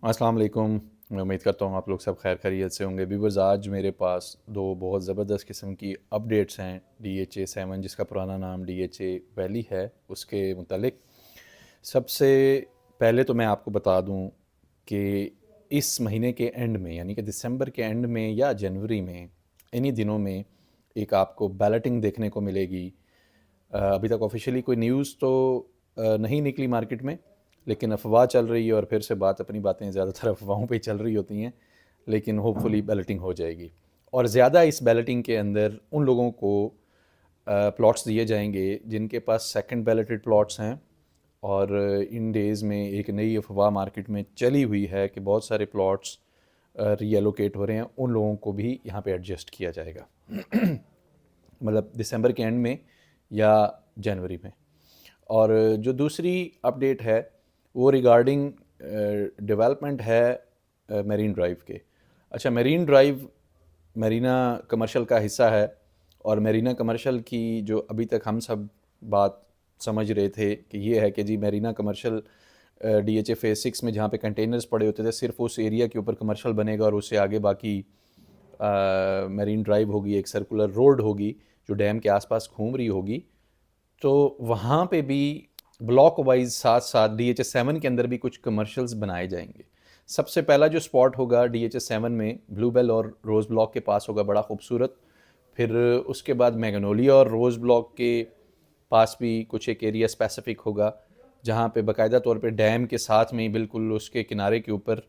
अस्सलाम वालेकुम। मैं उम्मीद करता हूँ आप लोग सब खैर खैरियत से होंगे। व्यूअर्स, आज मेरे पास दो बहुत ज़बरदस्त किस्म की अपडेट्स हैं DHA-7, जिसका पुराना नाम DHA वैली है, उसके मुतालिक। सबसे पहले तो मैं आपको बता दूँ कि इस महीने के एंड में, यानी कि दिसंबर के एंड में या जनवरी में, इन्हीं दिनों में एक आपको बैलेटिंग देखने को मिलेगी। अभी तक ऑफिशियली कोई न्यूज़ तो नहीं निकली मार्केट में, लेकिन अफवाह चल रही है और फिर से अपनी बातें ज़्यादातर अफवाहों पे ही चल रही होती हैं। लेकिन होपफुली बैलेटिंग हो जाएगी और ज़्यादा इस बैलेटिंग के अंदर उन लोगों को प्लॉट्स दिए जाएंगे जिनके पास सेकंड बैलेटेड प्लॉट्स हैं। और इन डेज़ में एक नई अफवाह मार्केट में चली हुई है कि बहुत सारे प्लॉट्स रीएलोकेट हो रहे हैं, उन लोगों को भी यहाँ पे एडजस्ट किया जाएगा। मतलब दिसंबर के एंड में या जनवरी में। और जो दूसरी अपडेट है वो रिगार्डिंग डेवलपमेंट है मेरीन ड्राइव के। अच्छा, मेरीन ड्राइव मेरीना कमर्शियल का हिस्सा है और मेरीना कमर्शियल की जो अभी तक हम सब बात समझ रहे थे कि ये है कि जी मेरीना कमर्शियल DHA फेज़ 6 में जहाँ पे कंटेनर्स पड़े होते थे, सिर्फ उस एरिया के ऊपर कमर्शियल बनेगा और उससे आगे बाकी मेरीन ड्राइव होगी, एक सर्कुलर रोड होगी जो डैम के आसपास घूम रही होगी। तो वहाँ पे भी ब्लॉक वाइज साथ साथ DHA-7 के अंदर भी कुछ कमर्शियल्स बनाए जाएंगे। सबसे पहला जो स्पॉट होगा DHA-7 में ब्लूबेल और रोज़ ब्लॉक के पास होगा, बड़ा खूबसूरत। फिर उसके बाद मैग्नोलिया और रोज़ ब्लॉक के पास भी कुछ एक एरिया स्पेसिफिक होगा जहाँ पे बाकायदा तौर पे डैम के साथ में ही बिल्कुल उसके किनारे के ऊपर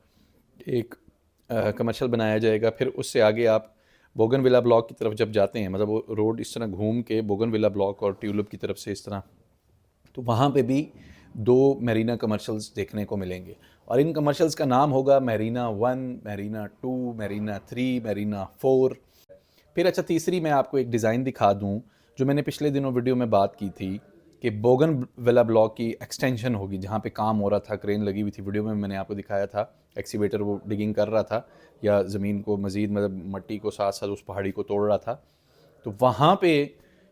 एक कमर्शियल बनाया जाएगा। फिर उससे आगे आप बोगनविला ब्लॉक की तरफ जब जाते हैं, मतलब वो रोड इस तरह घूम के बोगनविला ब्लॉक और ट्यूलिप की तरफ से इस तरह, तो वहाँ पे भी दो मेरीना कमर्शियल्स देखने को मिलेंगे। और इन कमर्शियल्स का नाम होगा मेरीना 1, मेरीना 2, मेरीना 3, मेरीना 4। फिर अच्छा, तीसरी मैं आपको एक डिज़ाइन दिखा दूँ जो मैंने पिछले दिनों वीडियो में बात की थी कि बोगनविला ब्लॉक की एक्सटेंशन होगी जहाँ पे काम हो रहा था, क्रेन लगी हुई थी। वीडियो में मैंने आपको दिखाया था, एक्सीवेटर वो डिगिंग कर रहा था या ज़मीन को मज़ीद, मतलब मट्टी को साथ साथ उस पहाड़ी को तोड़ रहा था। तो वहाँ पे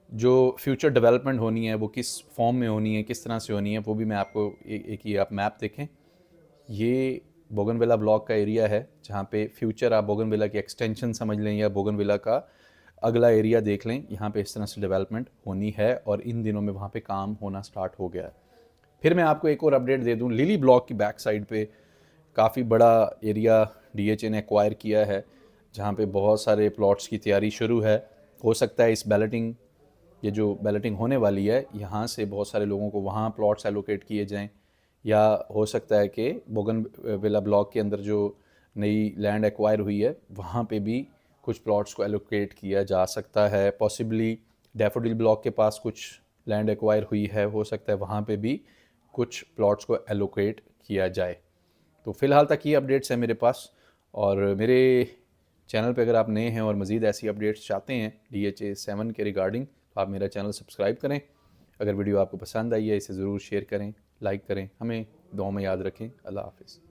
जो फ्यूचर डेवलपमेंट होनी है वो किस फॉर्म में होनी है, किस तरह से होनी है, वो भी मैं आपको एक ही आप मैप देखें। ये बोगनविला ब्लॉक का एरिया है जहाँ पे फ्यूचर आप बोगनविला की एक्सटेंशन समझ लें या बोगनविला का अगला एरिया देख लें, यहाँ पे इस तरह से डेवलपमेंट होनी है और इन दिनों में वहाँ पे काम होना स्टार्ट हो गया है। फिर मैं आपको एक और अपडेट दे दूँ, लिली ब्लॉक की बैक साइड पे काफ़ी बड़ा एरिया DHA ने एक्वायर किया है जहाँ पे बहुत सारे प्लॉट्स की तैयारी शुरू है। हो सकता है इस बैलेटिंग, ये जो बैलेटिंग होने वाली है, यहाँ से बहुत सारे लोगों को वहाँ प्लॉट्स एलोकेट किए जाएं, या हो सकता है कि बोगनविला ब्लॉक के अंदर जो नई लैंड एक्वायर हुई है वहाँ पे भी कुछ प्लॉट्स को एलोकेट किया जा सकता है। पॉसिबली डैफोडिल ब्लॉक के पास कुछ लैंड एक्वायर हुई है, हो सकता है वहाँ पे भी कुछ प्लॉट्स को एलोकेट किया जाए। तो फ़िलहाल तक ये अपडेट्स हैं मेरे पास। और मेरे चैनल पे अगर आप नए हैं और मज़ीद ऐसी अपडेट्स चाहते हैं DHA-7 के रिगार्डिंग, तो आप मेरा चैनल सब्सक्राइब करें। अगर वीडियो आपको पसंद आई है इसे ज़रूर शेयर करें, लाइक करें। हमें दुआ में याद रखें। अल्लाह हाफ़िज़।